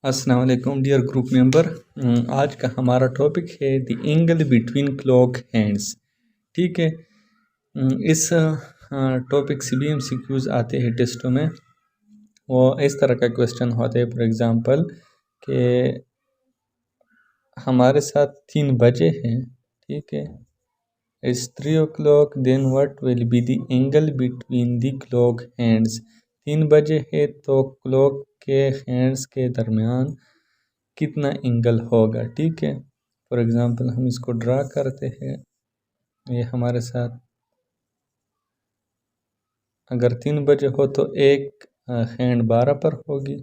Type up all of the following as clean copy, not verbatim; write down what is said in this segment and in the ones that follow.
अस्सलाम वालेकुम dear group member. आज का हमारा टॉपिक है the angle between clock hands. ठीक है। इस टॉपिक से भी MCQs आते हैं टेस्टों में। वो इस तरह का क्वेश्चन होता है, फॉर एग्जांपल कि हमारे साथ 3 बजे हैं, ठीक है, it's 3 o'clock, then what will be the angle between the clock hands. 3 बजे है तो क्लॉक के हैंड्स के दरमियान कितना एंगल होगा। ठीक है, फॉर एग्जांपल हम इसको ड्रा करते हैं। ये हमारे साथ अगर 3 बजे हो तो एक हैंड 12 पर होगी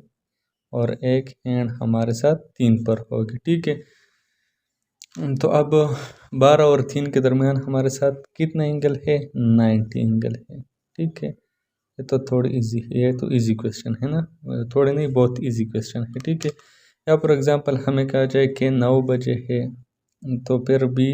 और एक हैंड हमारे साथ 3 पर होगी। ठीक है, तो अब 12 और 3 के दरमियान हमारे साथ कितना एंगल है, 90 एंगल है। ठीक है, ये तो थोड़ी इजी है, ये तो इजी क्वेश्चन है ना, थोड़े नहीं बहुत इजी क्वेश्चन है। ठीक है, या फॉर एग्जांपल हमें कहा जाए कि 9 बजे है, तो फिर भी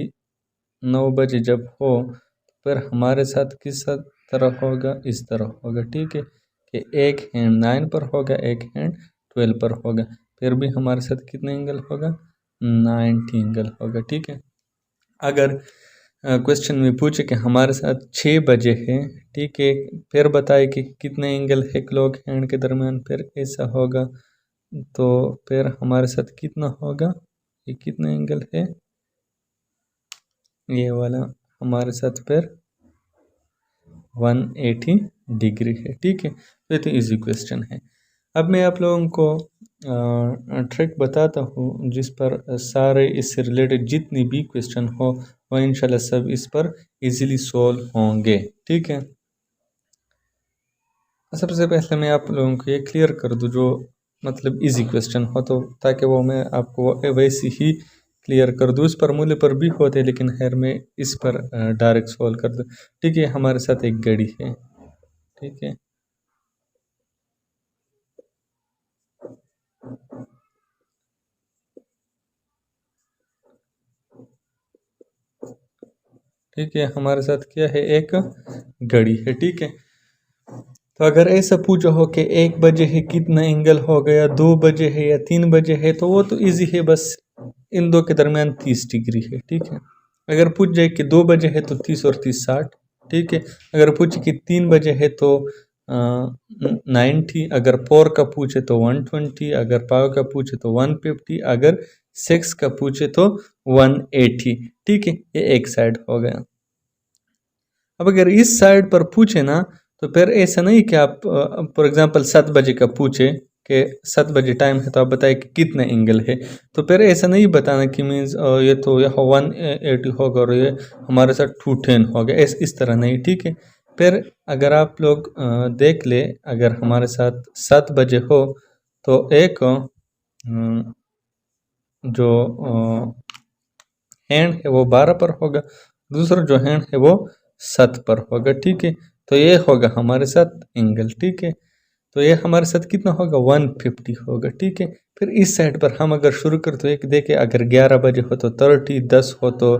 9 बजे जब हो तो फिर हमारे साथ किस तरह होगा, इस तरह होगा। ठीक है, कि एक हैंड 9 पर होगा, एक हैंड 12 पर होगा, फिर भी हमारे साथ कितना एंगल होगा, 90 एंगल होगा। ठीक है, अगर क्वेश्चन में पूछे कि हमारे साथ 6 बजे है, ठीक है, फिर बताए कि कितना एंगल है क्लॉक हैंड के दरमियान, फिर ऐसा होगा, तो फिर हमारे साथ कितना होगा, ये कितना एंगल है, ये वाला हमारे साथ फिर 180 डिग्री है। ठीक है, तो ये तो इजी क्वेश्चन है। अब मैं आप लोगों को ट्रिक बताता हूँ जिस पर सारे इससे रिलेटेड जितनी भी क्वेश्चन हो वह इंशाल्लाह सब इस पर इजीली सॉल्व होंगे। ठीक है, सबसे पहले मैं आप लोगों को ये क्लियर कर दूँ जो मतलब इजी क्वेश्चन हो, तो ताकि वो मैं आपको वैसे ही क्लियर कर दूँ। इस पर मूल्य पर भी होते हैं, लेकिन खैर मैं इस पर डायरेक्ट सॉल्व कर दूँ। ठीक है, हमारे साथ एक घड़ी है, ठीक है, ठीक है, हमारे साथ क्या है, एक घड़ी है। ठीक है, तो अगर ऐसा पूछा हो कि 1 बजे है कितना एंगल हो गया, 2 बजे है या 3 बजे है, तो वो तो इजी है, बस इन दो के दरमियान 30 डिग्री है। ठीक है, अगर पूछ जाए कि 2 बजे है तो 30 और 30 60। ठीक है, अगर पूछे कि 3 बजे है तो 90, अगर 4 का पूछे तो 120, अगर 5 का पूछे तो 150, अगर 6 का पूछे तो 180। ठीक है, ये एक साइड हो गया। अब अगर इस साइड पर पूछे ना, तो फिर ऐसा नहीं कि आप फॉर एग्जांपल 7 बजे का पूछे कि 7 बजे टाइम है तो आप बताए कि कितना एंगल है, तो फिर ऐसा नहीं बताना कि मीन्स ये तो यह 180 होगा और ये हमारे साथ 210 हो गया, इस तरह नहीं। ठीक है, फिर अगर आप लोग देख ले, अगर हमारे साथ 7 बजे हो तो एक जो हैंड है वो 12 पर होगा, दूसरा जो हैंड है वो 7 पर होगा। ठीक है, तो ये होगा हमारे साथ एंगल। ठीक है, तो ये हमारे साथ कितना होगा, 150 होगा। ठीक है, फिर इस साइड पर हम अगर शुरू कर तो एक देखें, अगर 11 बजे हो तो 30, 10 हो तो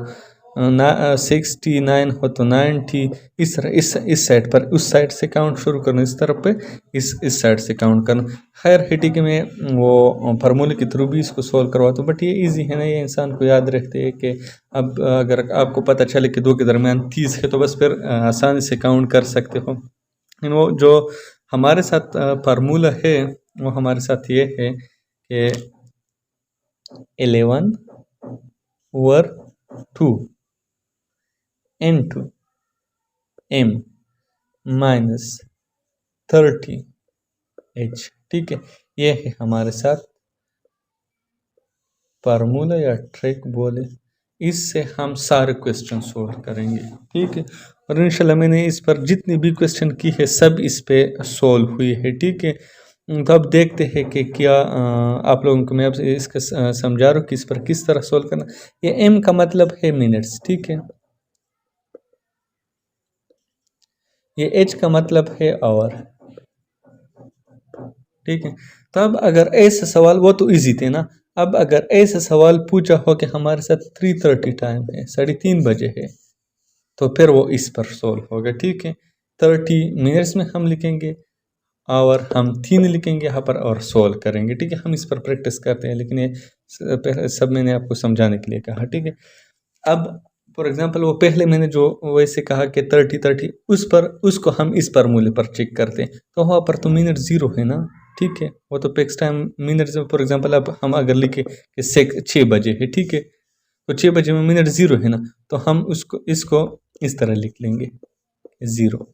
69 हो तो 90, इस तरह इस साइड पर उस साइड से काउंट शुरू करना, इस तरफ पे इस साइड से काउंट करना। खैर हिटी के में वो फार्मूले के थ्रू भी इसको सॉल्व करवाता हूँ, बट ये इजी है ना, ये इंसान को याद रखते हैं कि अब अगर आपको पता चले कि 2 के दरमियान 30 है तो बस फिर आसानी से काउंट कर सकते हो। वो जो हमारे साथ फार्मूला है वो हमारे साथ ये है कि 11 over 2 into m minus 30 h। ठीक है, ये है हमारे साथ फार्मूला या ट्रिक बोले, इससे हम सारे क्वेश्चन सोल्व करेंगे। ठीक है, और इंशाल्लाह मैंने इस पर जितनी भी क्वेश्चन की है सब इस पे सोल्व हुई है। ठीक है, तो अब देखते हैं कि क्या आप लोगों को मैं अब इसका समझा रहा हूँ कि इस पर किस तरह सोल्व करना। ये m का मतलब है मिनट्स। ठीक है, ये h का मतलब है आवर। ठीक है, तो अब अगर ऐसा सवाल, वो तो इजी थे ना, अब अगर ऐसा सवाल पूछा हो कि हमारे साथ 3:30 टाइम है, 3:30 बजे है, तो फिर वो इस पर सोल्व होगा। ठीक है, 30 मिनट्स में हम लिखेंगे आवर हम 3 लिखेंगे यहाँ पर और सोल्व करेंगे, ठीक है। हम इस पर प्रैक्टिस करते हैं, लेकिन ये सब मैंने आपको समझाने के लिए कहा, ठीक है। अब फॉर एग्जांपल वो पहले मैंने जो वैसे कहा कि 30 उसको हम इस फार्मूले पर चेक करते हैं, तो वहाँ पर तो मिनट 0 है ना, ठीक है। वो तो फिक्स टाइम मिनट से, फॉर एग्जांपल अब हम अगर लिखे कि 6 बजे है, ठीक है, तो 6 बजे में मिनट 0 है ना, तो हम इसको इस तरह लिख लेंगे 0।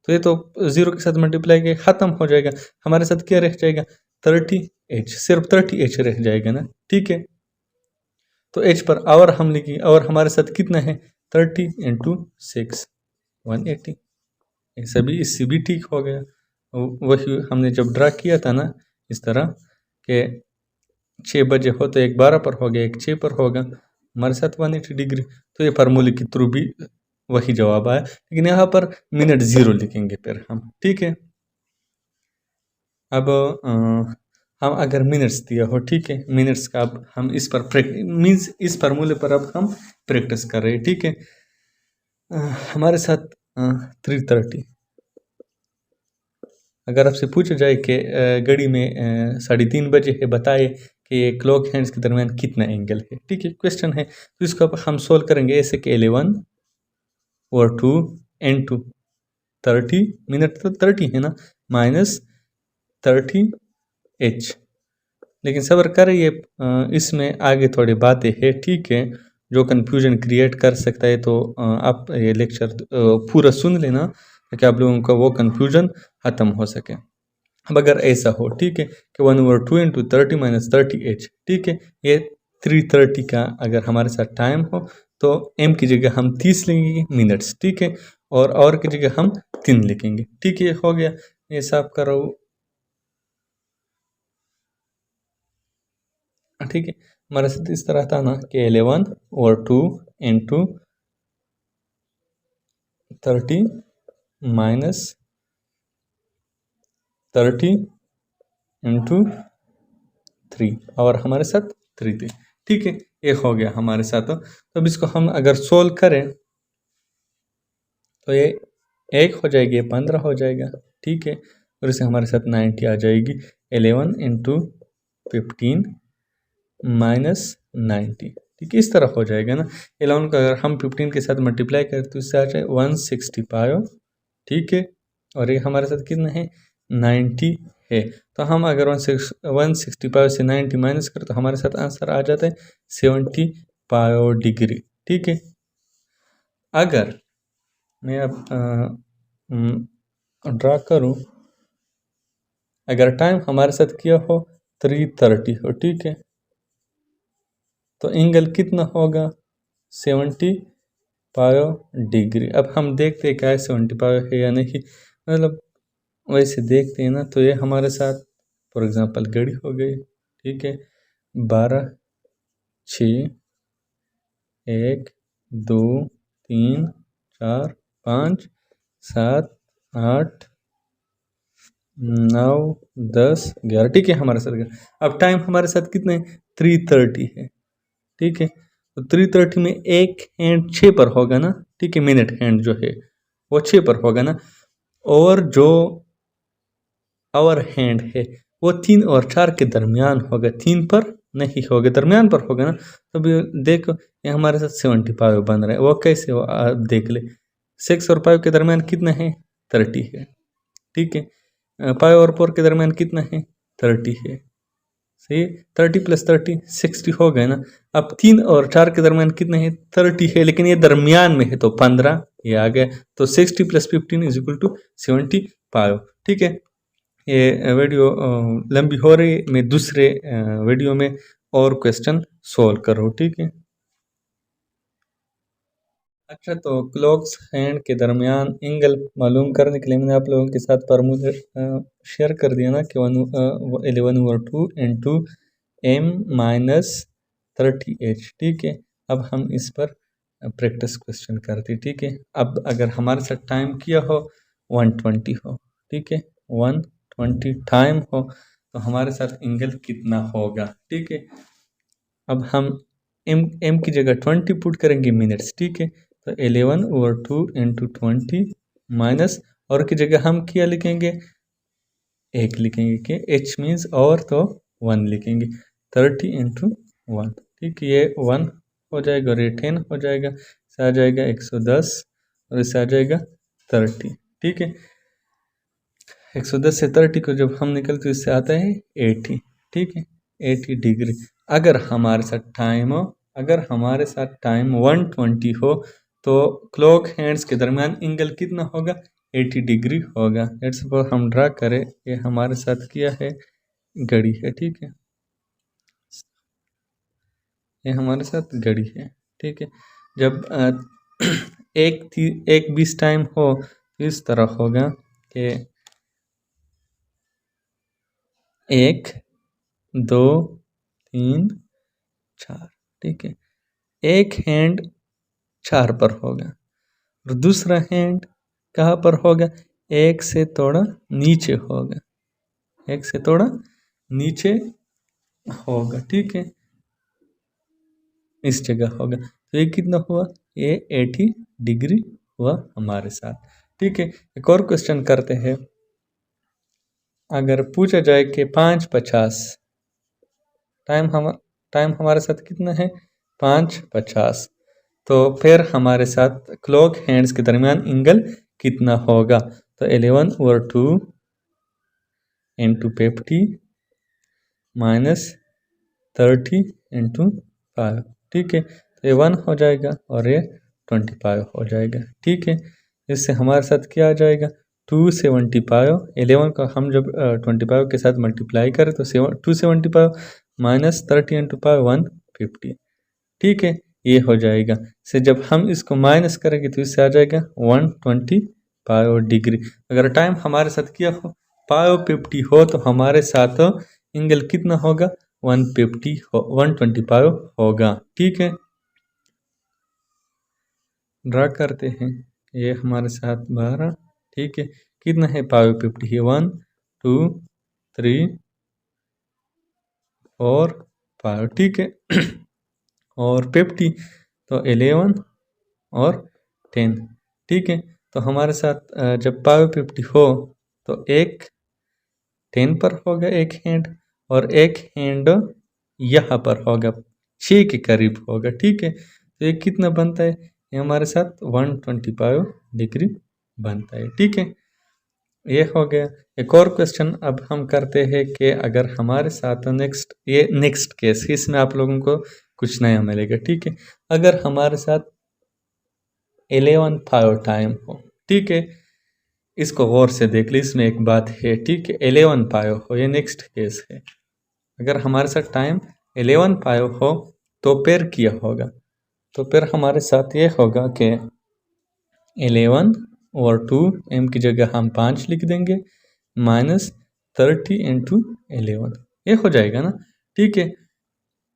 तो ये तो 0 के साथ मल्टीप्लाई के ख़त्म हो जाएगा, हमारे साथ क्या रह जाएगा 30h, सिर्फ 30h रह जाएगा ना, ठीक है। तो h पर आवर हम लिखेंगे, और हमारे साथ कितना है 30 × 6 180, ऐसा भी इससे भी ठीक हो गया। वही हमने जब ड्रा किया था ना इस तरह कि 6 बजे हो तो एक 12 पर हो गया, एक 6 पर होगा, हमारे साथ 180 डिग्री। तो ये फार्मूले के थ्रू भी वही जवाब आया, लेकिन यहाँ पर मिनट 0 लिखेंगे फिर हम, ठीक है। अब हम अगर मिनट्स दिया हो, ठीक है, मिनट्स का अब हम इस पर मीन्स इस फार्मूले पर अब हम प्रैक्टिस कर रहे हैं, ठीक है। हमारे साथ 3:30, अगर आपसे पूछा जाए कि घड़ी में 3:30 बजे है, बताए कि क्लॉक हैंड्स के दरमियान कितना एंगल है, ठीक है, क्वेश्चन है। तो इसको अब हम सोल्व करेंगे ऐसे कि 11 और 2 एंड 2 30 मिनट, तो 30 है ना, माइनस 30h। लेकिन सब्र करें, ये इसमें आगे थोड़ी बातें हैं, ठीक है, जो कन्फ्यूजन क्रिएट कर सकता है। तो आप ये लेक्चर पूरा सुन लेना ताकि आप लोगों का वो कन्फ्यूजन ख़त्म हो सके। अब अगर ऐसा हो, ठीक है, कि 1/2 × 30 - 30h, ठीक है, ये 3:30 का अगर हमारे साथ टाइम हो तो m की जगह हम 30 लेंगे मिनट्स, ठीक है, और की जगह हम 3 लिखेंगे, ठीक है, हो गया। ये साफ करो, ठीक है। हमारे साथ इस तरह था ना कि 11/2 × 30 - 30 × 3, और हमारे साथ 3 थे, ठीक है, ये हो गया हमारे साथ। तो अब इसको हम अगर सोल्व करें तो ये 1 हो जाएगी, ये 15 हो जाएगा, ठीक है, और इसे हमारे साथ 90 आ जाएगी। 11 × 15 - 90, ठीक है, इस तरह हो जाएगा ना। 11 का अगर हम 15 के साथ मल्टीप्लाई करें तो इससे आ जाए 165, ठीक है, और ये हमारे साथ कितना है 90 है। तो हम अगर 165 से 90 माइनस करें तो हमारे साथ आंसर आ जाता है 75 डिग्री, ठीक है। अगर मैं अब ड्रा करूं, अगर टाइम हमारे साथ किया हो 3:30 हो, ठीक है, तो एंगल कितना होगा 75 डिग्री। अब हम देखते हैं क्या है 75 है या नहीं, मतलब वैसे देखते हैं ना, तो ये हमारे साथ फॉर एग्जांपल घड़ी हो गई, ठीक है, 12 6 1 2 3 4 5 7 8 9 10 11, ठीक है, हमारे साथ 11। अब टाइम हमारे साथ कितने 3:30 है, ठीक है, तो 3:30 में एक हैंड 6 पर होगा ना, ठीक है, मिनट हैंड जो है वो 6 पर होगा ना, और जो आवर हैंड है वो 3 और 4 के दरमियान होगा, 3 पर नहीं होगा, दरमियान पर होगा ना। तो अभी देखो ये हमारे साथ 75 बन रहा है, वो कैसे हो आप देख ले, 6 और 5 के दरमियान कितना है 30 है, ठीक है, 5 और 4 के दरमियान कितना है 30 है, सही, 30 + 30 60 हो गए ना। अब 3 और 4 के दरमियान कितना है 30 है, लेकिन ये दरमियान में है तो 15 ये आ गया, तो 60 + 15 = 75, ठीक है। ये वीडियो लंबी हो रही, मैं दूसरे वीडियो में और क्वेश्चन सोल्व कर रहा हूँ, ठीक है। अच्छा, तो क्लॉक्स हैंड के दरमियान एंगल मालूम करने के लिए मैंने आप लोगों के साथ फार्मूला शेयर कर दिया ना कि 11/2 × m - 30h, ठीक है। अब हम इस पर प्रैक्टिस क्वेश्चन करते, ठीक है। अब अगर हमारे साथ टाइम किया हो 120 हो, ठीक है, 120 टाइम हो तो हमारे साथ एंगल कितना होगा, ठीक है। अब हम m की जगह 20 पुट करेंगे मिनट्स, ठीक है, तो 11/2 × 20 माइनस, और की जगह हम क्या लिखेंगे 1 लिखेंगे कि h मीन्स और, तो 1 लिखेंगे 30 × 1, ठीक। ये 1 हो जाएगा और ये 10 हो जाएगा, इसे आ जाएगा 110 और इसे आ जाएगा 30, ठीक है। 110 से 30 को जब हम निकलते तो इससे आता है 80, ठीक है, 80 डिग्री। अगर हमारे साथ टाइम 120 हो तो क्लॉक हैंड्स के दरमियान एंगल कितना होगा, 80 डिग्री होगा। लेट्स सपोज हम ड्रा करें, ये हमारे साथ किया है घड़ी है, ठीक है, ये हमारे साथ घड़ी है, ठीक है। जब एक 20 टाइम हो तो इस तरह होगा कि 1 2 3 4, ठीक है। एक हैंड 4 पर होगा और दूसरा हैंड कहाँ पर होगा, 1 से थोड़ा नीचे होगा, 1 से थोड़ा नीचे होगा, ठीक है, इस जगह होगा। तो ये कितना हुआ, ये 80 डिग्री हुआ हमारे साथ, ठीक है। एक और क्वेश्चन करते हैं। अगर पूछा जाए कि 5:50 टाइम हमारे साथ कितना है, 5:50, तो फिर हमारे साथ क्लॉक हैंड्स के दरमियान एंगल कितना होगा। तो 11/2 × 50 माइनस 30 × 5, ठीक है। तो ये 1 हो जाएगा और ये 25 हो जाएगा, ठीक है। इससे हमारे साथ क्या आ जाएगा, 275। 11 का हम जब 25 के साथ मल्टीप्लाई करें तो 275 माइनस 30 × 5 150, ठीक है, ये हो जाएगा। से जब हम इसको माइनस करेंगे तो इससे आ जाएगा 125 डिग्री। अगर टाइम हमारे साथ क्या हो, 550 हो तो हमारे साथ एंगल कितना होगा, 125 होगा, ठीक है। ड्रा करते हैं, ये हमारे साथ 12, ठीक है, कितना है 550 है, 1 2 3 4 5, ठीक है। और 50 तो 11 और 10, ठीक है। तो हमारे साथ जब 550 हो तो एक 10 पर होगा एक हैंड और एक हैंड यहाँ पर होगा 6 के करीब होगा, ठीक है। तो ये कितना बनता है, ये हमारे साथ 125 डिग्री बनता है, ठीक है, ये हो गया। एक और क्वेश्चन अब हम करते हैं कि अगर हमारे साथ नेक्स्ट केस, इसमें आप लोगों को कुछ नया मिलेगा, ठीक है। अगर हमारे साथ 11/5 टाइम हो, ठीक है, इसको गौर से देख ली, इसमें एक बात है, ठीक है, 11/5 हो, ये नेक्स्ट केस है। अगर हमारे साथ टाइम 11/5 हो तो फिर क्या होगा, तो फिर हमारे साथ ये होगा कि 11/2 m की जगह हम 5 लिख देंगे माइनस 30 × 11, ये हो जाएगा ना, ठीक है।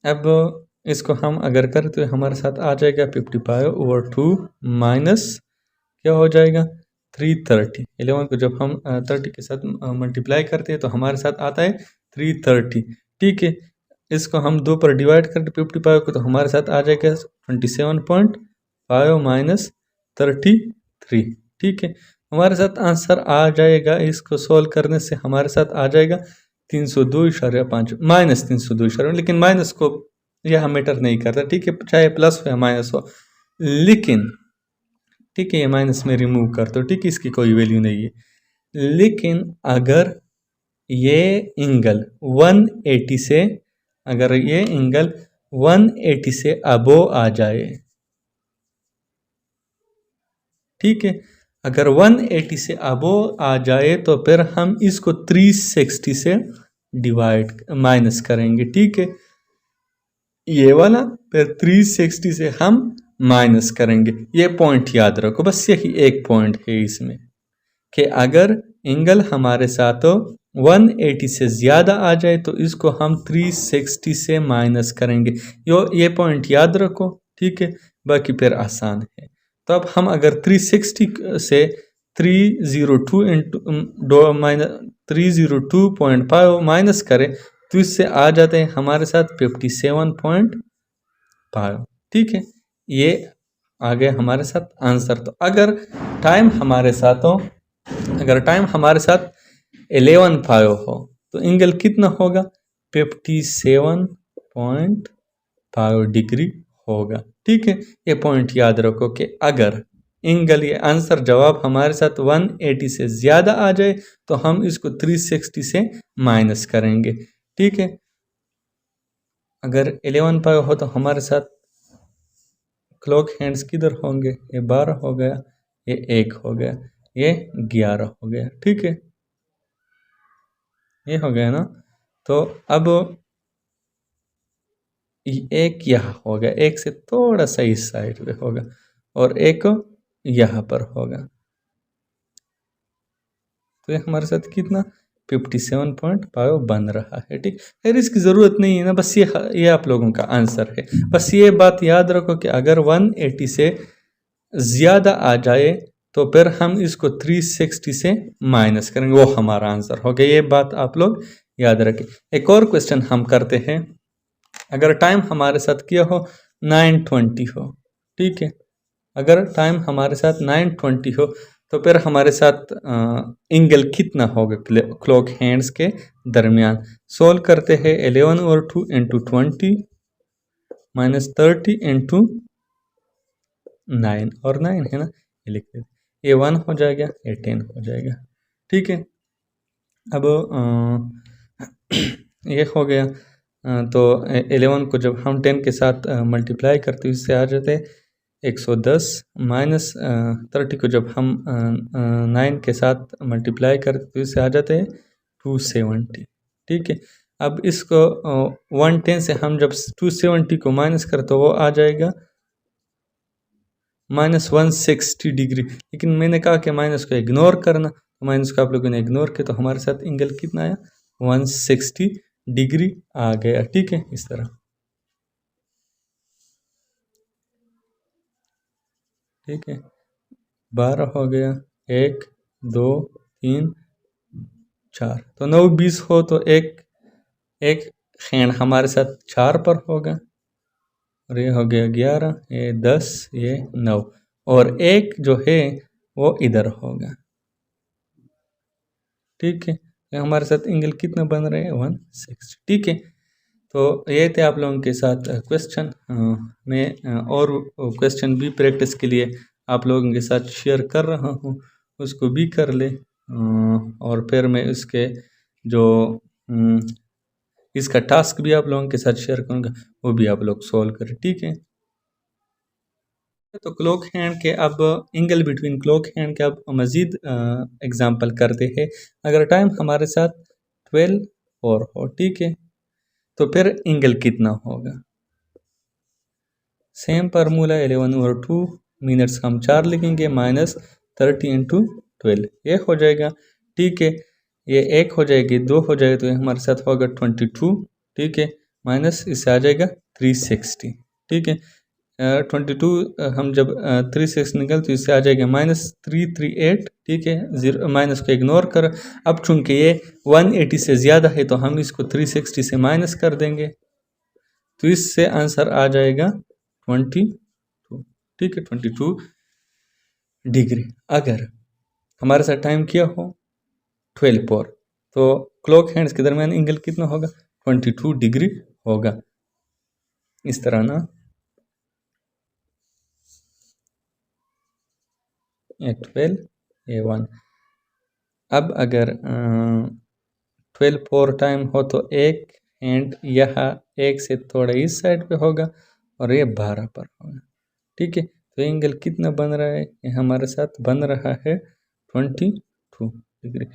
अब इसको हम अगर करें तो हमारे साथ आ जाएगा 55/2 माइनस क्या हो जाएगा 330। 11 को जब हम 30 के साथ मल्टीप्लाई करते हैं तो हमारे साथ आता है 330, ठीक है। इसको हम 2 पर डिवाइड करते 55 को तो हमारे साथ आ जाएगा 27.5 माइनस 33, ठीक है। हमारे साथ आंसर आ जाएगा, इसको सोल्व करने से हमारे साथ आ जाएगा 302.5 माइनस 302, लेकिन माइनस को यह मैटर नहीं करता, ठीक है, चाहे प्लस हो या माइनस हो, लेकिन ठीक है ये माइनस में रिमूव कर दो, ठीक है, इसकी कोई वैल्यू नहीं है। लेकिन अगर ये एंगल 180 से, अगर ये एंगल 180 से अबो आ जाए, ठीक है, अगर 180 से अबो आ जाए तो फिर हम इसको 360 से डिवाइड माइनस करेंगे, ठीक है, ये वाला फिर 360 से हम माइनस करेंगे। ये पॉइंट याद रखो, बस यही एक पॉइंट है इसमें कि अगर एंगल हमारे साथ 180 से ज़्यादा आ जाए तो इसको हम 360 से माइनस करेंगे। ये पॉइंट याद रखो, ठीक है, बाकी फिर आसान है। तो अब हम अगर 360 से 302 माइनस 302.5 माइनस करें तो इससे आ जाते हैं हमारे साथ 57.5, ठीक है, ये आ गया हमारे साथ आंसर। तो अगर टाइम हमारे साथ 11.5 हो तो एंगल कितना होगा? 57.5 डिग्री होगा। ठीक है, ये पॉइंट याद रखो कि अगर एंगल, ये आंसर जवाब हमारे साथ 180 से ज़्यादा आ जाए तो हम इसको 360 से माइनस करेंगे। ठीक है, अगर 11.5 हो तो हमारे साथ क्लॉक हैंड्स किधर होंगे? ये 12 हो गया, ये 1 हो गया, ये 11 हो गया। ठीक है, ये हो गया ना। तो अब एक यहाँ होगा, एक से थोड़ा सा इस साइड पे होगा और एक यहाँ पर होगा। तो ये हमारे साथ कितना 57.5 बन रहा है। ठीक, फिर इसकी ज़रूरत नहीं है ना, बस ये आप लोगों का आंसर है। बस ये बात याद रखो कि अगर 180 से ज़्यादा आ जाए तो फिर हम इसको 360 से माइनस करेंगे, वो हमारा आंसर हो गया। ये बात आप लोग याद रखें। एक और क्वेश्चन हम करते हैं। अगर टाइम हमारे साथ क्या हो 9:20 हो, ठीक है, अगर टाइम हमारे साथ 9:20 हो तो फिर हमारे साथ एंगल कितना होगा क्लॉक हैंड्स के दरमियान? सोल्व करते हैं। 11/2 इंटू 20 माइनस 30 इंटू 9, और 9 है ना, ये लिख देते। ये 1 हो जाएगा, ये 10 हो जाएगा। ठीक है, अब ये हो गया। तो 11 को जब हम 10 के साथ मल्टीप्लाई करते हैं इससे आ जाते 110, माइनस 30 को जब हम 9 के साथ मल्टीप्लाई करते तो इससे आ जाते हैं 270। ठीक है, अब इसको 110 से हम जब 270 को माइनस करें तो वो आ जाएगा माइनस 160 डिग्री। लेकिन मैंने कहा कि माइनस को इग्नोर करना, तो माइनस को आप लोगों ने इग्नोर किया तो हमारे साथ एंगल कितना आया 160 डिग्री आ गया। ठीक है, इस तरह। ठीक है, 12 हो गया, 1 2 3 4, तो 9 20 हो तो एक खैन हमारे साथ 4 पर होगा, और ये हो गया 11, ये 10, ये 9, और एक जो है वो इधर होगा। ठीक है, तो हमारे साथ एंगल कितना बन रहे हैं 160। ठीक है, तो ये थे आप लोगों के साथ क्वेश्चन। मैं और क्वेश्चन भी प्रैक्टिस के लिए आप लोगों के साथ शेयर कर रहा हूँ, उसको भी कर ले, और फिर मैं इसके जो इसका टास्क भी आप लोगों के साथ शेयर करूँगा, वो भी आप लोग सॉल्व करें। ठीक है, तो क्लॉक हैंड के अब एंगल बिटवीन क्लॉक हैंड के अब मज़ीद एग्जांपल करते हैं। अगर टाइम हमारे साथ 12 और हो, ठीक है, तो फिर एंगल कितना होगा? सेम फार्मूला 11/2 मिनट्स हम 4 लिखेंगे, माइनस 30 इंटू 12, ये हो जाएगा। ठीक है, ये 1 हो जाएगी, 2 हो जाएगा, तो ये हमारे साथ होगा 22। ठीक है, माइनस इससे आ जाएगा 360। ठीक है, 22 हम जब 360 निकल तो इससे आ जाएगा माइनस 338। ठीक है, जीरो माइनस को इग्नोर कर। अब चूंकि ये 180 से ज़्यादा है तो हम इसको 360 से माइनस कर देंगे, तो इससे आंसर आ जाएगा 22। ठीक है, 22 डिग्री। अगर हमारे साथ टाइम क्या हो 12 पर, तो क्लॉक हैंड्स के दरमियान एंगल कितना होगा 22 डिग्री होगा। इस तरह ना, ये 12, ये 1। अब अगर 12 4 टाइम हो तो एक हैंड यहाँ एक से थोड़ा इस साइड पे होगा और ये 12 पर होगा। ठीक है, तो एंगल कितना बन रहा है? ये हमारे साथ बन रहा है 22 डिग्री।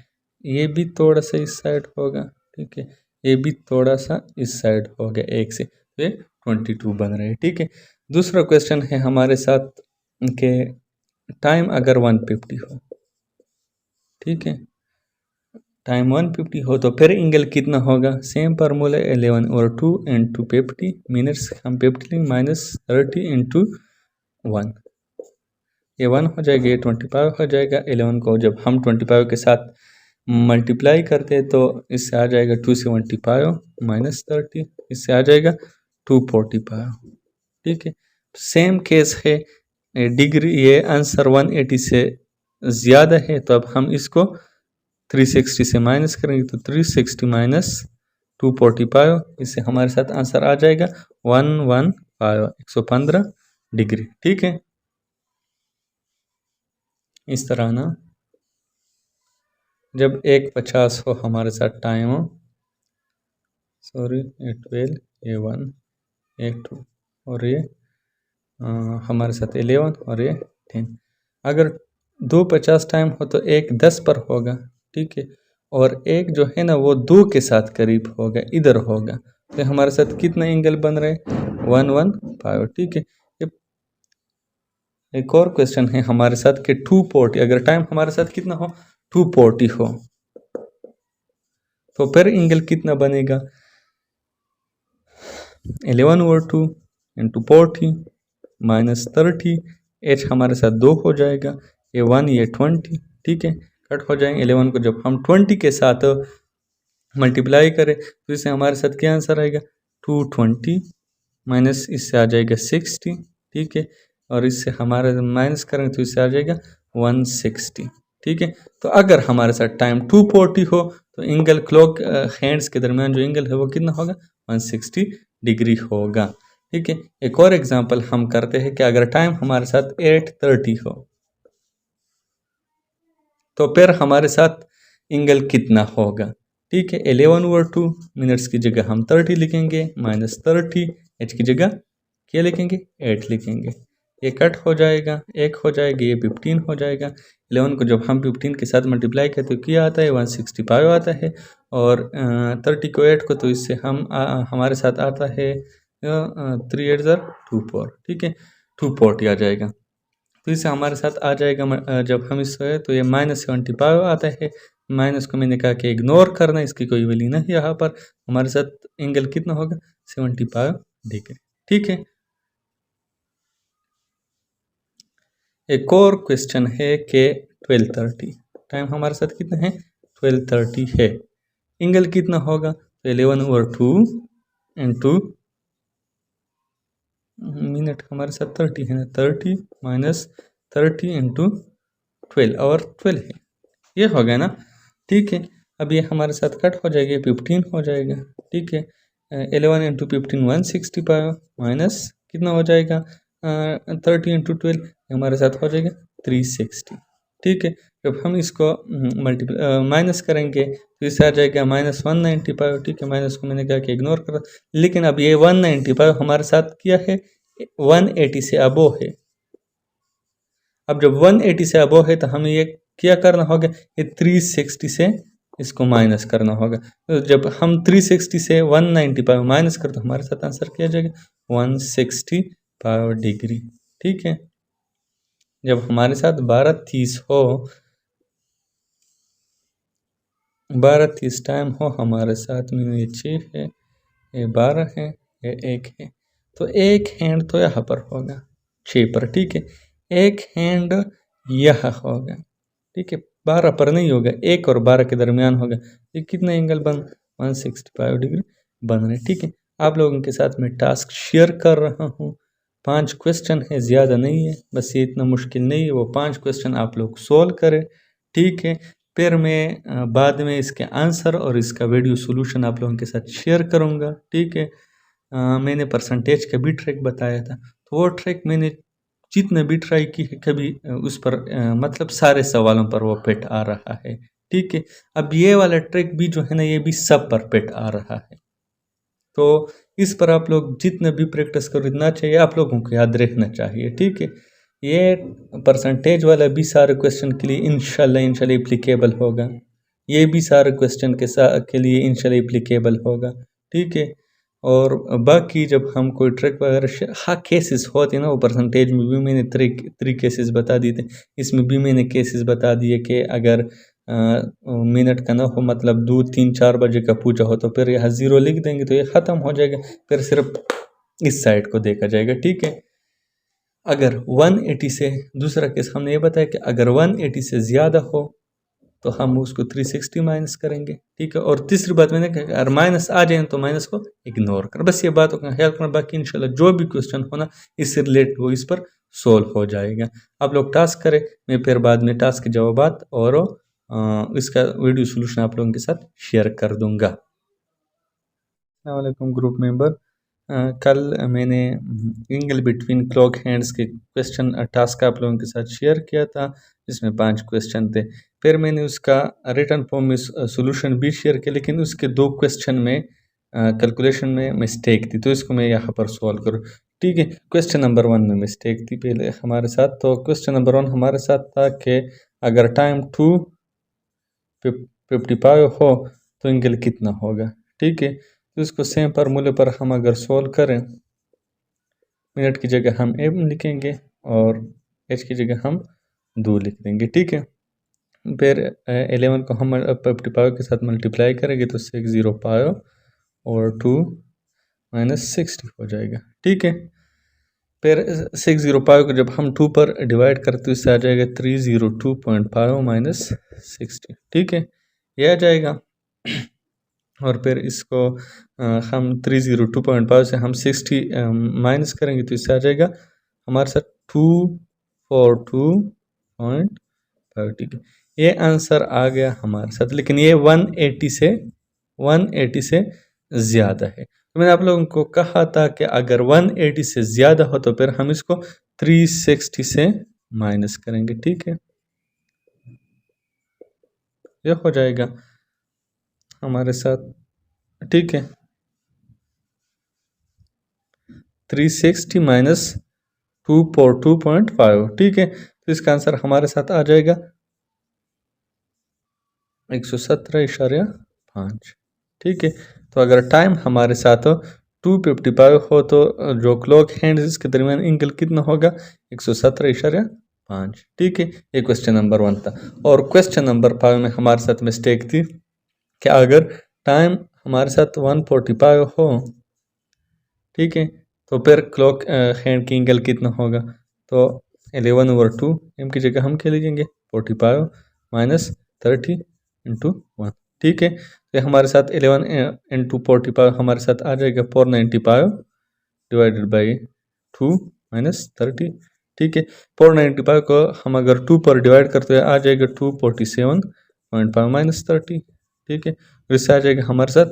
ये भी थोड़ा सा इस साइड होगा। ठीक है, ये भी थोड़ा सा इस साइड हो गया एक से, तो ये 22 बन रहा है। ठीक है, दूसरा क्वेश्चन है हमारे साथ के टाइम अगर 150 हो, ठीक है, टाइम 150 हो तो फिर एंगल कितना होगा? सेम फार्मूला 11/2 इंटू 50 मिनट्स हम 50 लेंगे, माइनस 30 इंटू 1, ये 1 हो जाएगा, ये 25 हो जाएगा। 11 को जब हम 25 के साथ मल्टीप्लाई करते हैं तो इससे आ जाएगा 275 माइनस 30, इससे आ जाएगा 245। ठीक है, सेम केस है, डिग्री ये आंसर 180 से ज़्यादा है तो अब हम इसको 360 से माइनस करेंगे तो 360 माइनस 245, इससे हमारे साथ आंसर आ जाएगा 115 डिग्री। ठीक है, इस तरह ना जब 1:50 हो हमारे साथ टाइम हो, सॉरी ये 12, ये 1, ये 2 और ये हमारे साथ 11 और ये 10। अगर 2:50 टाइम हो तो 1:10 पर होगा। ठीक है, और एक जो है ना वो 2 के साथ करीब होगा, इधर होगा, तो हमारे साथ कितना एंगल बन रहा है 115। ठीक है, एक और क्वेश्चन है हमारे साथ कि 240, अगर टाइम हमारे साथ कितना हो 240 हो तो फिर एंगल कितना बनेगा 11/2 इंटू 40 माइनस 30, एच हमारे साथ 2 हो जाएगा, ये 1 ये 20। ठीक है, कट हो जाएंगे। 11 को जब हम 20 के साथ मल्टीप्लाई करें तो इससे हमारे साथ क्या आंसर आएगा 220 माइनस इससे आ जाएगा 60। ठीक है, और इससे हमारे माइनस करेंगे तो इससे आ जाएगा 160। ठीक है, तो अगर हमारे साथ टाइम 240 हो तो एंगल क्लॉक हैंड्स के दरमियान जो एंगल है वो कितना होगा 160 डिग्री होगा। ठीक है, एक और एग्जांपल हम करते हैं कि अगर टाइम हमारे साथ 8:30 हो तो फिर हमारे साथ एंगल कितना होगा। ठीक है, 11/2 मिनट्स की जगह हम 30 लिखेंगे, माइनस 30, एच की जगह क्या लिखेंगे 8 लिखेंगे, ये कट हो जाएगा, एक हो जाएगा, ये 15 हो जाएगा। 11 को जब हम 15 के साथ मल्टीप्लाई करते तो क्या आता है 165 आता है, और 30 को 8 को तो इससे हम हमारे साथ आता है 3 8 24। ठीक है, 240 आ जाएगा, तो इससे हमारे साथ आ जाएगा जब हम इससे तो ये -75 आता है। माइनस को मैंने कहा कि इग्नोर करना, इसकी कोई वैल्यू नहीं यहाँ पर, हमारे साथ एंगल कितना होगा 75 डिग्री। ठीक है, एक और क्वेश्चन है कि 12:30 टाइम हमारे साथ कितना है 12:30 है, एंगल कितना होगा तो 11/2 इंटू मिनट हमारे साथ 30 है ना, 30 माइनस 30 इंटू 12 और 12 है, ये हो गया ना। ठीक है, अब ये हमारे साथ कट हो जाएगा, 15 हो जाएगा। ठीक है, 11 इंटू 15 165 माइनस कितना हो जाएगा 30 इंटू 12 हमारे साथ हो जाएगा 360। ठीक है, जब हम इसको माइनस करेंगे तो इससे आ जाएगा -195। ठीक है, माइनस को मैंने कहा कि इग्नोर करो, लेकिन अब ये 195 हमारे साथ क्या है 180 से अबो है। अब जब 180 से अबो है तो हमें ये क्या करना होगा, ये 360 से इसको माइनस करना होगा। तो जब हम 360 से 195 माइनस कर तो हमारे साथ आंसर क्या जाएगा 165 डिग्री। ठीक है, जब हमारे साथ 12:30 हो, 12:30 टाइम हो हमारे साथ में, ये 6 है, ये 12 है, ये 1 है, तो एक हैंड तो यहाँ पर होगा 6 पर। ठीक है, एक हैंड यह होगा। ठीक है, 12 पर नहीं होगा, 1 और 12 के दरमियान होगा। ये कितना एंगल बन 165 डिग्री बन रहे। ठीक है, आप लोगों के साथ मैं टास्क शेयर कर रहा हूँ, 5 क्वेश्चन है, ज़्यादा नहीं है, बस ये इतना मुश्किल नहीं है, वो 5 क्वेश्चन आप लोग सोल्व करें। ठीक है, फिर मैं बाद में इसके आंसर और इसका वीडियो सोल्यूशन आप लोगों के साथ शेयर करूँगा। ठीक है, मैंने परसेंटेज का भी ट्रिक बताया था, तो वो ट्रिक मैंने जितने भी ट्राई की है कभी उस पर मतलब सारे सवालों पर वो फिट आ रहा है। ठीक है, अब ये वाला ट्रिक भी जो है ना ये भी सब पर फिट आ रहा है, तो इस पर आप लोग जितने भी प्रैक्टिस करो इतना चाहिए, आप लोगों को याद रखना चाहिए। ठीक है, ये परसेंटेज वाला भी सारे क्वेश्चन के लिए इंशाल्लाह एप्लीकेबल होगा, ये भी सारे क्वेश्चन के लिए इंशाल्लाह एप्लीकेबल होगा। ठीक है, और बाकी जब हम कोई ट्रिक वगैरह हाँ केसेस होते हैं ना, वो परसेंटेज में भी मैंने थ्री केसेस बता दिए थे, इसमें भी मैंने केसेस बता दिए कि अगर मिनट का ना हो, मतलब 2 3 4 बजे का पूछा हो तो फिर यहाँ 0 लिख देंगे तो ये ख़त्म हो जाएगा, फिर सिर्फ इस साइड को देखा जाएगा। ठीक है, अगर 180 से, दूसरा केस हमने ये बताया कि अगर 180 से ज़्यादा हो तो हम उसको 360 माइनस करेंगे। ठीक है, और तीसरी बात मैंने कहा अगर माइनस आ जाए तो माइनस को इग्नोर कर, बस ये बातों का ख्याल करना, बाकी इंशाल्लाह जो भी क्वेश्चन होना इससे रिलेटेड वो इस पर सोल्व हो जाएगा। आप लोग टास्क करें, मैं फिर बाद में टास्क के जवाबात और इसका वीडियो सोल्यूशन आप लोगों के साथ शेयर कर दूंगा। अस्सलाम वालेकुम ग्रुप मेंबर। कल मैंने एंगल बिटवीन क्लॉक हैंड्स के क्वेश्चन टास्क आप लोगों के साथ शेयर किया था, जिसमें 5 क्वेश्चन थे। फिर मैंने उसका रिटर्न फॉर्म में सोल्यूशन भी शेयर किया, लेकिन उसके 2 क्वेश्चन में कैलकुलेशन में मिस्टेक थी, तो इसको मैं यहाँ पर सॉल्व करूँ। ठीक है, क्वेश्चन नंबर 1 में मिस्टेक थी पहले हमारे साथ। तो क्वेश्चन नंबर 1 हमारे साथ था कि अगर टाइम 2:55 हो तो एंगल कितना होगा। ठीक है, तो इसको सेम फार्मूले पर हम अगर सोल्व करें, मिनट की जगह हम एम लिखेंगे और एच की जगह हम 2 लिख देंगे। ठीक है, फिर 11 को हम 55 के साथ मल्टीप्लाई करेंगे तो 605 और 2 - 60 हो जाएगा। ठीक है, फिर 605 को जब हम 2 पर डिवाइड करते तो इससे आ जाएगा 302.5 - 60। ठीक है, ये आ जाएगा। और फिर इसको हम 302.5 से हम 60 माइनस करेंगे तो इससे आ जाएगा हमारे साथ 242.5। ठीक है, ये आंसर आ गया हमारे साथ, लेकिन ये 180 से ज़्यादा है। तो मैंने आप लोगों को कहा था कि अगर 180 से ज़्यादा हो तो फिर हम इसको 360 से माइनस करेंगे। ठीक है, ये हो जाएगा हमारे साथ। ठीक है, 360 माइनस 242.5। ठीक है, तो इसका आंसर हमारे साथ आ जाएगा 117.5। ठीक है, तो अगर टाइम हमारे साथ 2:55 हो तो जो क्लॉक हैंड इसके दरमियान एंगल कितना होगा, 117.5। ठीक है, ये क्वेश्चन नंबर 1 था। और क्वेश्चन नंबर 5 में हमारे साथ मिस्टेक थी कि अगर टाइम हमारे साथ 1:45 हो, ठीक है, तो फिर क्लॉक हैंड की एंगल कितना होगा। तो 11/2 एम की जगह हम क्या लिखेंगे 45 - 30 × 1। ठीक है, तो हमारे साथ 11 × 45 हमारे साथ आ जाएगा 495 डिवाइडेड बाई 2 - 30। ठीक है, 495 को हम अगर 2 पर डिवाइड करते हैं आ जाएगा 247.5 - 30। ठीक है, तो इससे आ जाएगा हमारे साथ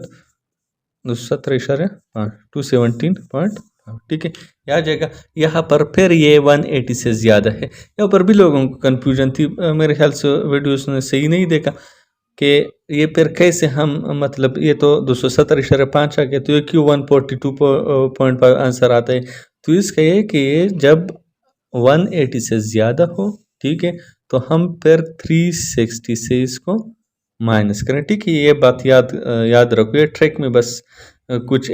217.5। ठीक है, आ जाएगा यहाँ पर। फिर ये 180 से ज़्यादा है, यहाँ पर भी लोगों को कन्फ्यूजन थी, मेरे ख्याल से वीडियोस ने सही नहीं देखा कि ये फिर कैसे हम, मतलब ये तो 217.5 आ गया, तो ये क्यों 142.5 आंसर आता है। तो इसका ये कि ये जब 180 से ज़्यादा हो, ठीक है, तो हम फिर 360 से इसको माइनस करें। ठीक है, ये बात याद रखो, ये ट्रिक में बस कुछ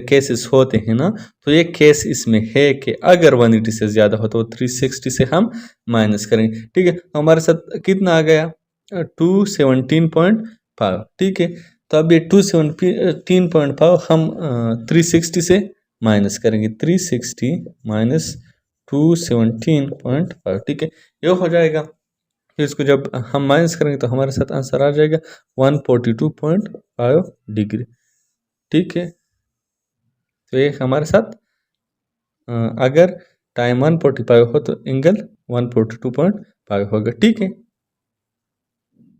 केसेस होते हैं ना, तो ये केस इसमें है कि अगर 180 से ज़्यादा हो तो 360 से हम माइनस करेंगे। ठीक है, हमारे साथ कितना आ गया 217.5। ठीक है, तो अब ये 217.5 हम 360 से माइनस करेंगे, 360 - 217.5। ठीक है, ये हो जाएगा। फिर इसको जब हम माइनस करेंगे तो हमारे साथ आंसर आ जाएगा 142.5 डिग्री। ठीक है, तो ये हमारे साथ अगर टाइम 145 हो तो एंगल 142.5 होगा। ठीक है,